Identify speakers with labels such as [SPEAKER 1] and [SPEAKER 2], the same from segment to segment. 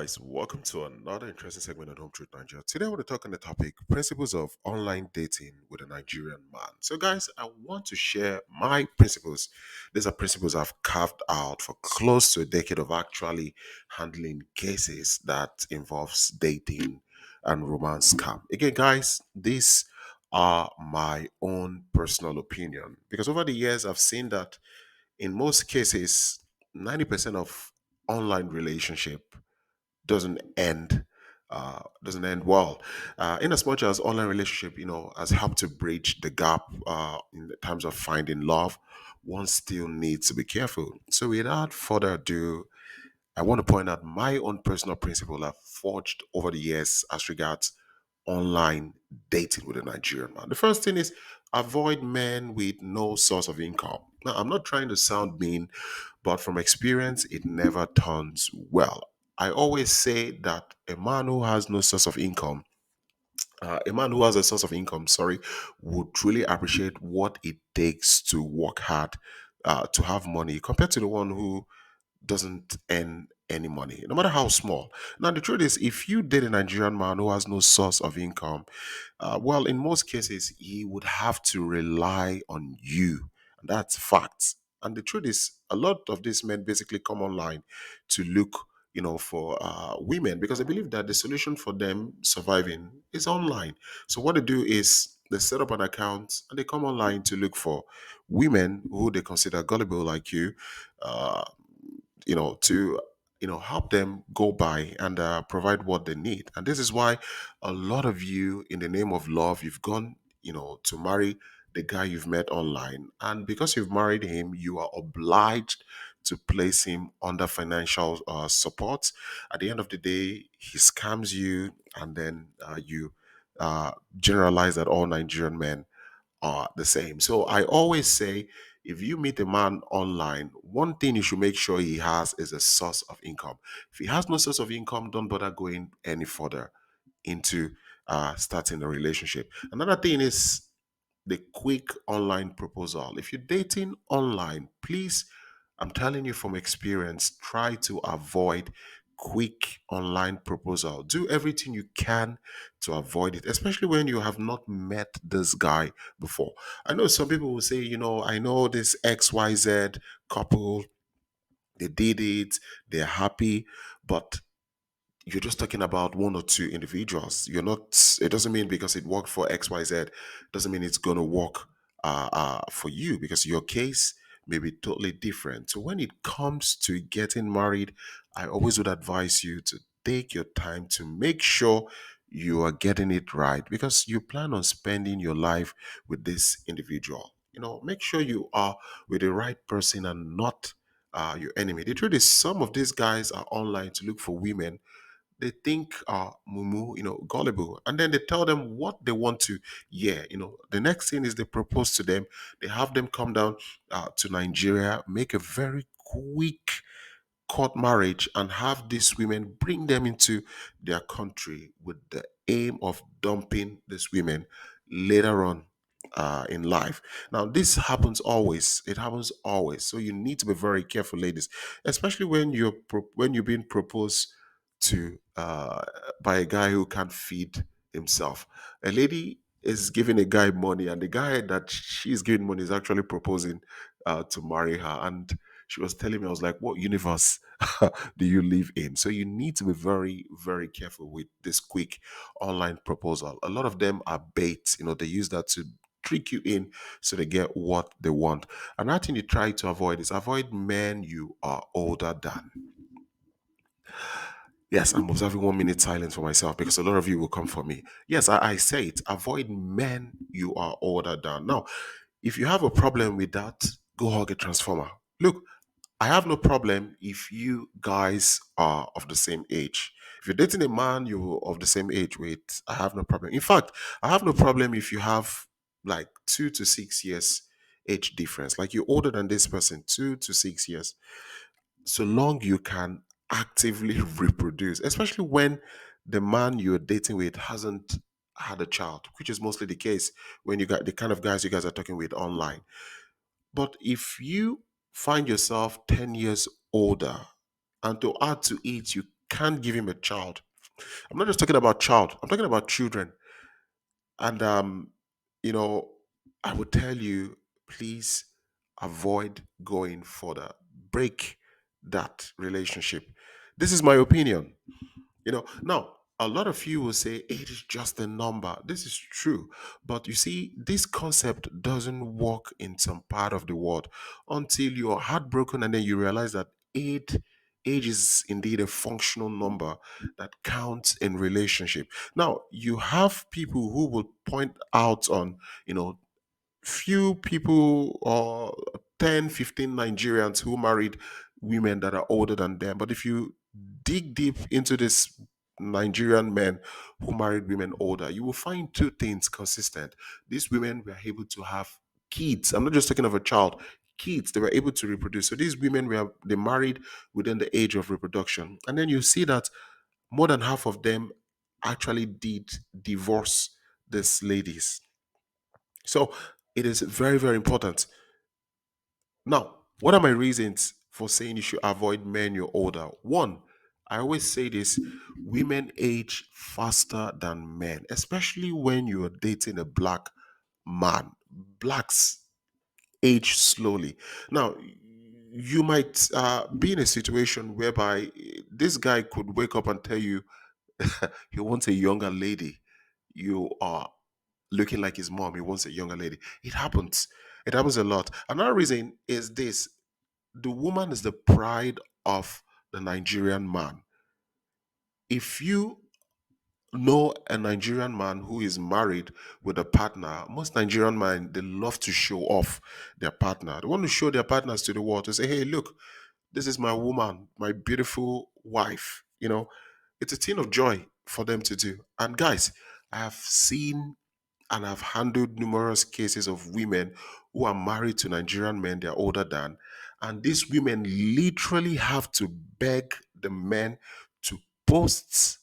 [SPEAKER 1] guys, welcome to another interesting segment on Home Truth Nigeria. Today I want to talk on the topic principles of online dating with a Nigerian man. So, guys, I want to share my principles. These are principles I've carved out for close to a decade of actually handling cases that involves dating and romance scam. Again, guys, these are my own personal opinion because over the years I've seen that in most cases, 90% of online relationship doesn't end well. In as much as online relationship, has helped to bridge the gap in the terms of finding love, one still needs to be careful. So, without further ado, I want to point out my own personal principle I've forged over the years as regards online dating with a Nigerian man. The first thing is avoid men with no source of income. Now, I'm not trying to sound mean, but from experience, it never turns well. I always say that a man who has a source of income, sorry, would truly appreciate what it takes to work hard to have money compared to the one who doesn't earn any money, no matter how small. Now, the truth is, if you date a Nigerian man who has no source of income, well, in most cases, he would have to rely on you. And that's facts. And the truth is, a lot of these men basically come online to look, for women because they believe that the solution for them surviving is online. So what they do is they set up an account and they come online to look for women who they consider gullible like you, uh, to help them go by and provide what they need. And this is why a lot of you, in the name of love, you've gone to marry the guy you've met online, and because you've married him, you are obliged to place him under financial support. At the end of the day, he scams you, and then you generalize that all Nigerian men are the same. So I always say, if you meet a man online, one thing you should make sure he has is a source of income. If he has no source of income, don't bother going any further into starting a relationship. Another thing is the quick online proposal. If you're dating online, please, I'm telling you from experience, try to avoid quick online proposal. Do everything you can to avoid it, especially when you have not met this guy before. I know some people will say, I know this XYZ couple, they did it, they're happy, but you're just talking about one or two individuals. You're not, it doesn't mean because it worked for XYZ, doesn't mean it's going to work for you because your case may be totally different. So when it comes to getting married, I always would advise you to take your time to make sure you are getting it right because you plan on spending your life with this individual. Make sure you are with the right person and not your enemy. The truth is, some of these guys are online to look for women they think are mumu, gullible, and then they tell them what they want to hear. The next thing is they propose to them. They have them come down to Nigeria, make a very quick court marriage, and have these women bring them into their country with the aim of dumping these women later on. In life. Now, this happens always. It happens always. So you need to be very careful, ladies, especially when you're being proposed to by a guy who can't feed himself. A lady is giving a guy money, and the guy that she's giving money is actually proposing to marry her. And she was telling me, I was like, what universe do you live in? So you need to be very, very careful with this quick online proposal. A lot of them are bait. They use that to trick you in so they get what they want. Another thing you try to avoid is avoid men you are older than. Yes, I'm observing 1 minute silence for myself because a lot of you will come for me. Yes, I say it. Avoid men you are older than. Now, if you have a problem with that, go hug a transformer. Look, I have no problem if you guys are of the same age. If you're dating a man you're of the same age with, I have no problem. In fact, I have no problem if you have like 2 to 6 years age difference. Like you're older than this person, 2 to 6 years, so long you can actively reproduce, especially when the man you're dating with hasn't had a child, which is mostly the case when you got the kind of guys you guys are talking with online. But if you find yourself 10 years older, and to add to it, you can't give him a child. I'm not just talking about child, I'm talking about children. And you know, I would tell you, please avoid going further. Break that relationship. This is my opinion. Now, a lot of you will say age is just a number. This is true. But you see, this concept doesn't work in some part of the world until you're heartbroken and then you realize that age is indeed a functional number that counts in relationship. Now, you have people who will point out on, you know, few people or 10, 15 Nigerians who married women that are older than them. But if you dig deep into this Nigerian men who married women older, you will find two things consistent. These women were able to have kids. I'm not just talking of a child, kids. They were able to reproduce. So these women were they married within the age of reproduction. And then you see that more than half of them actually did divorce these ladies. So it is very, very important. Now, what are my reasons for saying you should avoid men you're older? One, I always say this: women age faster than men, especially when you're dating a black man. Blacks age slowly. Now, you might be in a situation whereby this guy could wake up and tell you he wants a younger lady. You are looking like his mom. He wants a younger lady. It happens. It happens a lot. Another reason is this: the woman is the pride of the Nigerian man. If you know a Nigerian man who is married with a partner, most Nigerian men they love to show off their partner. They want to show their partners to the world to say, "Hey, look, this is my woman, my beautiful wife." It's a thing of joy for them to do. And guys, I have seen and I've handled numerous cases of women who are married to Nigerian men they're older than, and these women literally have to beg the men to post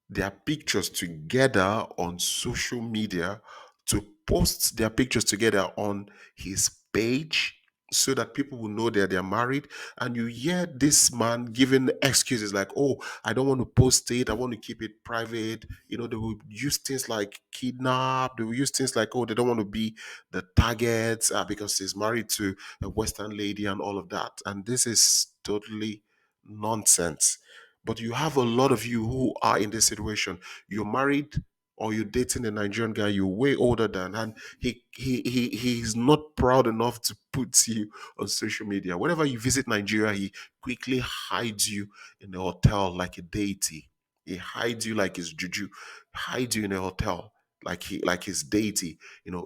[SPEAKER 1] their pictures together on social media, to post their pictures together on his page so that people will know that they're married. And you hear this man giving excuses like, oh, I don't want to post it, I want to keep it private. They will use things like kidnap, they will use things like, oh, they don't want to be the targets because he's married to a Western lady and all of that. And this is totally nonsense. But you have a lot of you who are in this situation. You're married or you're dating a Nigerian guy you're way older than, and he's not proud enough to put you on social media. Whenever you visit Nigeria, he quickly hides you in a hotel like a deity. He hides you like his juju, hides you in a hotel like his deity,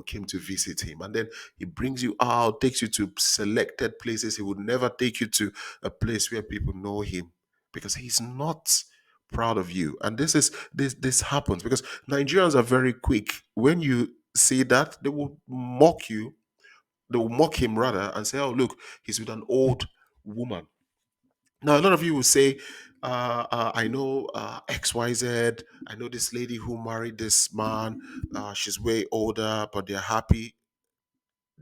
[SPEAKER 1] came to visit him. And then he brings you out, takes you to selected places. He would never take you to a place where people know him because he's not proud of you. And this happens because Nigerians are very quick. When you say that, they will mock you. They will mock him rather and say, "Oh, look, he's with an old woman." Now, a lot of you will say, "I know XYZ. I know this lady who married this man. She's way older, but they're happy."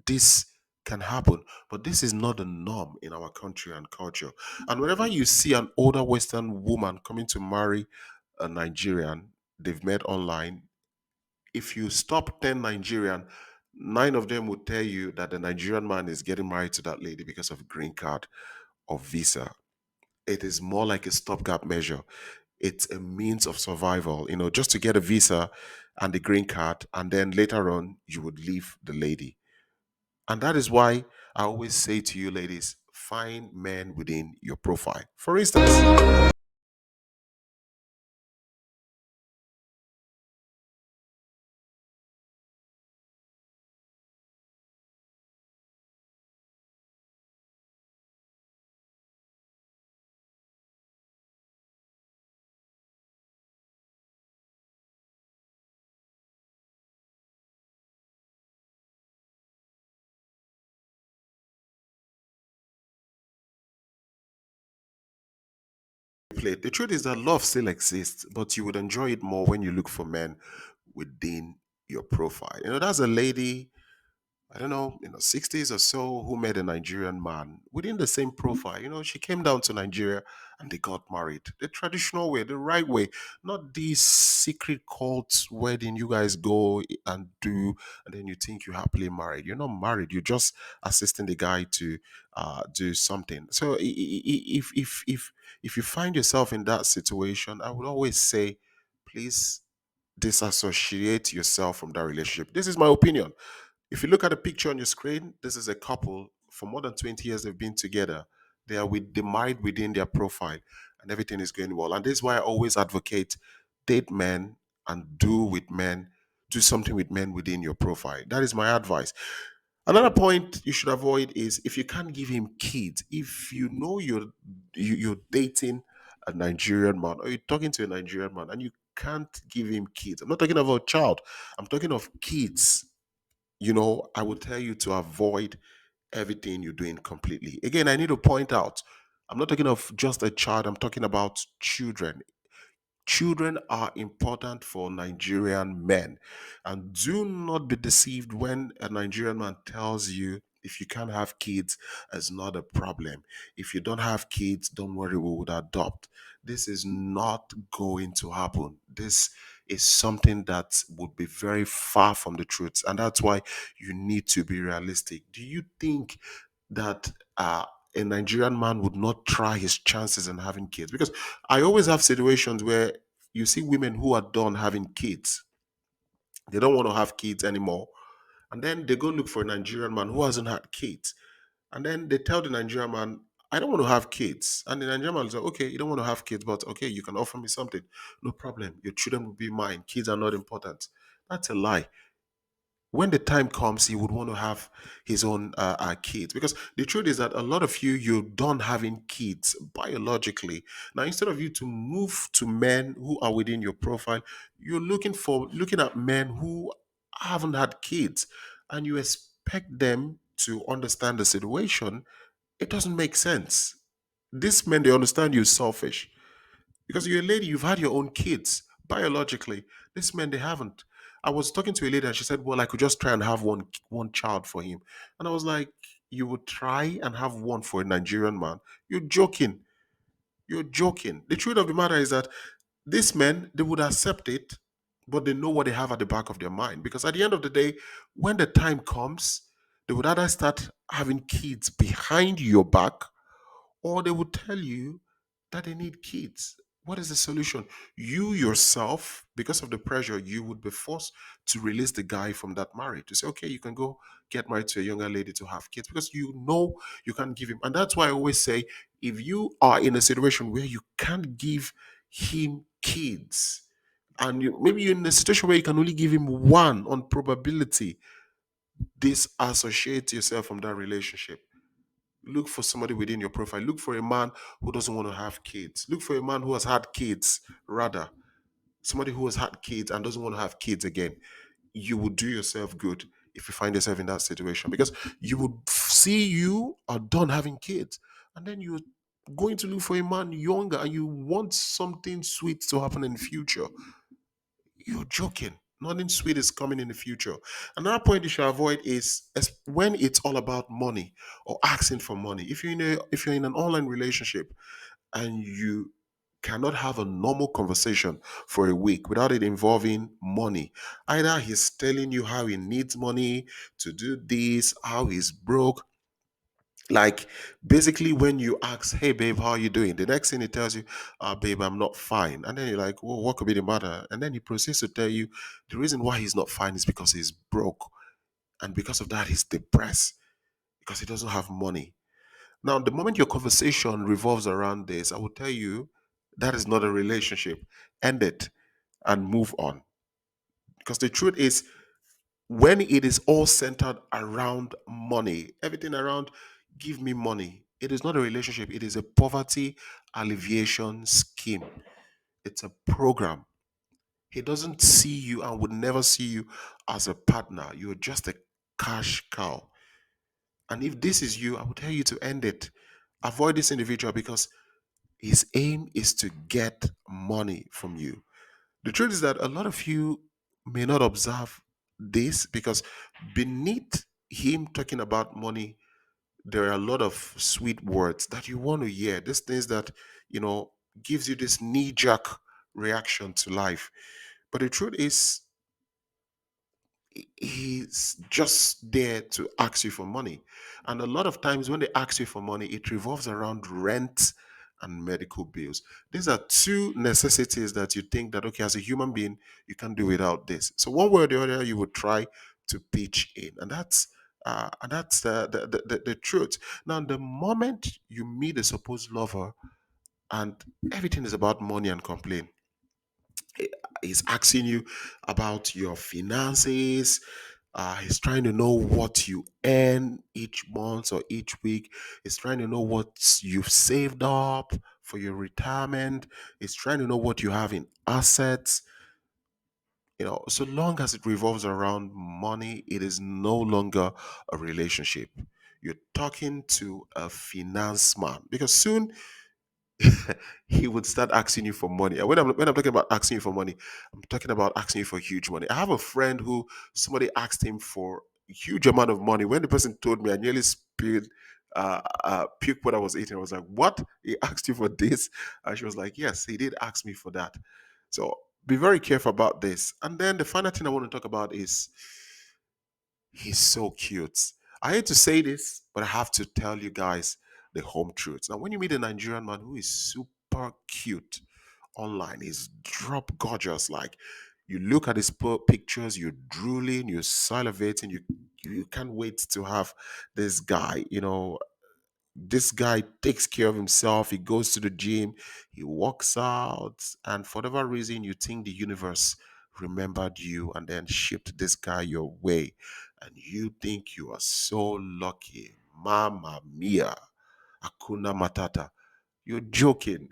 [SPEAKER 1] This can happen, but this is not the norm in our country and culture. And whenever you see an older Western woman coming to marry a Nigerian they've met online, if you stop 10 Nigerian, nine of them would tell you that the Nigerian man is getting married to that lady because of green card or visa. It is more like a stopgap measure. It's a means of survival, just to get a visa and the green card, and then later on you would leave the lady. And that is why I always say to you, ladies, find men within your profile. For instance, the truth is that love still exists, but you would enjoy it more when you look for men within your profile. That's a lady, I don't know, 60s or so, who met a Nigerian man within the same profile. She came down to Nigeria and they got married. The traditional way, the right way, not this secret cult wedding you guys go and do, and then you think you're happily married. You're not married. You're just assisting the guy to do something. So if you find yourself in that situation, I would always say, please disassociate yourself from that relationship. This is my opinion. If you look at the picture on your screen, this is a couple for more than 20 years they've been together. They married within their profile and everything is going well. And this is why I always advocate date men and do something with men within your profile. That is my advice. Another point you should avoid is if you can't give him kids, if you know you're dating a Nigerian man or you're talking to a Nigerian man and you can't give him kids. I'm not talking about child, I'm talking of kids. I would tell you to avoid everything you're doing completely. Again, I need to point out, I'm not talking of just a child, I'm talking about children. Children are important for Nigerian men. And do not be deceived when a Nigerian man tells you if you can't have kids, it's not a problem. If you don't have kids, don't worry, we would adopt. This is not going to happen. This is something that would be very far from the truth. And that's why you need to be realistic. Do you think that a Nigerian man would not try his chances in having kids? Because I always have situations where you see women who are done having kids. They don't want to have kids anymore. And then they go look for a Nigerian man who hasn't had kids. And then they tell the Nigerian man, I don't want to have kids. And the Nigerian man is like, okay, you don't want to have kids, but okay, you can offer me something. No problem. Your children will be mine. Kids are not important. That's a lie. When the time comes, he would want to have his own kids. Because the truth is that a lot of you're done having kids biologically. Now, instead of you to move to men who are within your profile, you're looking at men who haven't had kids, and you expect them to understand the situation. It doesn't make sense. These men, they understand you're selfish because you're a lady, you've had your own kids biologically. These men, they haven't. I was talking to a lady and she said, well, I could just try and have one child for him. And I was like, you would try and have one for a Nigerian man? You're joking. You're joking. The truth of the matter is that these men, they would accept it, but they know what they have at the back of their mind. Because at the end of the day, when the time comes, they would either start having kids behind your back, or they would tell you that they need kids. What is the solution? You yourself, because of the pressure, you would be forced to release the guy from that marriage to say, okay, you can go get married to a younger lady to have kids because you know you can't give him. And that's why I always say, if you are in a situation where you can't give him kids, and maybe you're in a situation where you can only give him one on probability, disassociate yourself from that relationship. Look for somebody within your profile. Look for a man who doesn't want to have kids. Look for a man who has had kids, rather. Somebody who has had kids and doesn't want to have kids again. You would do yourself good if you find yourself in that situation because you would see you are done having kids and then you're going to look for a man younger and you want something sweet to happen in the future. You're joking. Nothing sweet is coming in the future. Another point you should avoid is when it's all about money or asking for money. If you're in an online relationship and you cannot have a normal conversation for a week without it involving money, either he's telling you how he needs money to do this, how he's broke, like basically when you ask, hey babe, how are you doing? The next thing he tells you, babe, I'm not fine. And then you're like, well, what could be the matter? And then he proceeds to tell you the reason why he's not fine is because he's broke. And because of that, he's depressed because he doesn't have money. Now, the moment your conversation revolves around this, I will tell you that is not a relationship. End it and move on. Because the truth is, when it is all centered around money, everything around give me money, it is not a relationship, it is a poverty alleviation scheme. It's a program. He doesn't see you and would never see you as a partner. You're just a cash cow. And if this is you, I would tell you to end it. Avoid this individual because his aim is to get money from you. The truth is that a lot of you may not observe this because beneath him talking about money, there are a lot of sweet words that you want to hear. These things that you know, gives you this knee jerk reaction to life. But the truth is, he's just there to ask you for money. And a lot of times when they ask you for money, it revolves around rent and medical bills. These are two necessities that you think that, okay, as a human being, you can't do without this. So one way or the other, you would try to pitch in. And that's the truth. Now, the moment you meet a supposed lover and everything is about money and complain, he's asking you about your finances. He's trying to know what you earn each month or each week. He's trying to know what you've saved up for your retirement. He's trying to know what you have in assets. You know, so long as it revolves around money, it is no longer a relationship. You're talking to a finance man because soon he would start asking you for money. And when I'm talking about asking you for money, I'm talking about asking you for huge money. I have a friend who somebody asked him for a huge amount of money. When the person told me, I nearly spilled puke what I was eating. I was like, "What? He asked you for this?" And she was like, "Yes, he did ask me for that." So be very careful about this. And then the final thing I want to talk about is he's so cute. I hate to say this, but I have to tell you guys the home truth. Now, when you meet a Nigerian man who is super cute online, he's drop gorgeous. Like you look at his pictures, you're drooling, you're salivating, you can't wait to have this guy. You know, this guy takes care of himself. He goes to the gym, he works out, and for whatever reason, you think the universe remembered you and then shipped this guy your way, and you think you are so lucky. Mama mia, Akuna Matata. You're joking.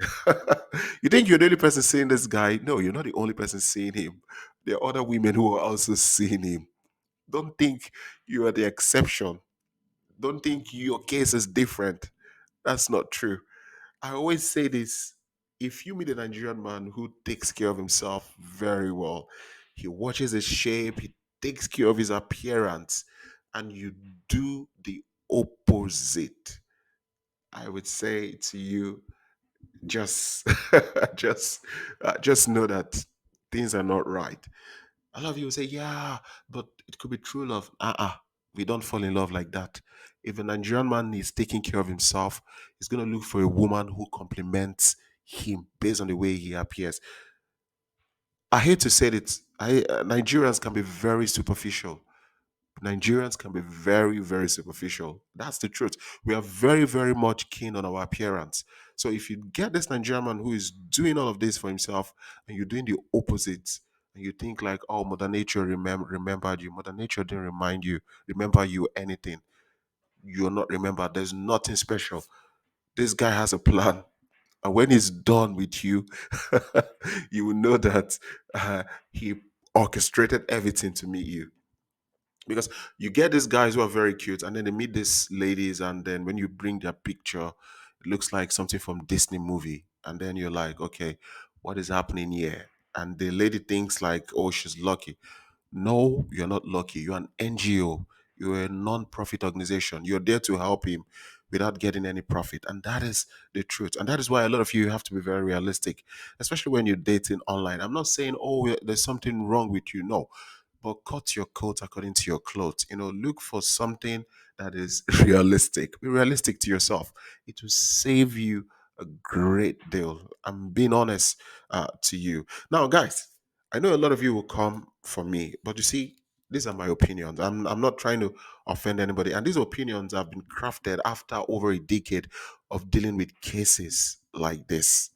[SPEAKER 1] You think you're the only person seeing this guy? No, you're not the only person seeing him. There are other women who are also seeing him. Don't think you are the exception. Don't think your case is different. That's not true. I always say this: if you meet a Nigerian man who takes care of himself very well, he watches his shape, he takes care of his appearance, and you do the opposite, I would say to you, just just just know that things are not right. A lot of you will say, yeah, but it could be true love. We don't fall in love like that. If a Nigerian man is taking care of himself, he's going to look for a woman who compliments him based on the way he appears. I hate to say it, Nigerians can be very superficial. Nigerians can be very, very superficial. That's the truth. We are very, very much keen on our appearance. So if you get this Nigerian man who is doing all of this for himself and you're doing the opposite, and you think like, oh, Mother Nature remembered you. Mother Nature didn't remember you anything. You're not remembered. There's nothing special. This guy has a plan. And when he's done with you, you will know that he orchestrated everything to meet you, because you get these guys who are very cute and then they meet these ladies, and then when you bring their picture, it looks like something from Disney movie, and then you're like, okay, what is happening here? And the lady thinks like, oh, she's lucky. No, you're not lucky. You're an NGO. You're a non-profit organization. You're there to help him without getting any profit. And that is the truth. And that is why a lot of you have to be very realistic, especially when you're dating online. I'm not saying, oh, there's something wrong with you. No, but cut your coat according to your clothes. You know, look for something that is realistic. Be realistic to yourself. It will save you a great deal. I'm being honest to you. Now, guys, I know a lot of you will come for me, but you see, these are my opinions. I'm not trying to offend anybody. And these opinions have been crafted after over a decade of dealing with cases like this.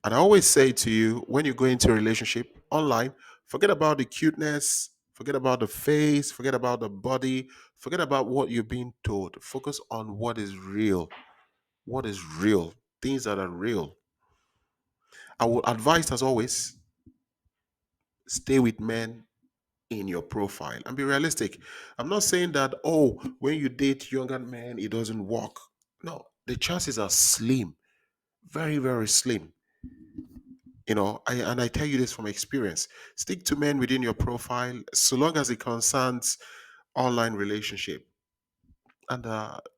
[SPEAKER 1] And I always say to you, when you go into a relationship online, forget about the cuteness, forget about the face, forget about the body, forget about what you're being told. Focus on what is real. What is real? Things that are real. I would advise, as always, stay with men in your profile and be realistic. I'm not saying that, oh, when you date younger men, it doesn't work. No, the chances are slim, very, very slim. You know, and I tell you this from experience. Stick to men within your profile so long as it concerns online relationship. and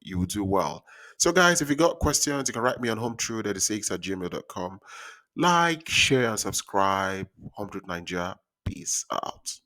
[SPEAKER 1] you will do well. So, guys, if you got questions, you can write me on hometruth86@gmail.com. Like, share, and subscribe. Home Truth Nigeria. Peace out.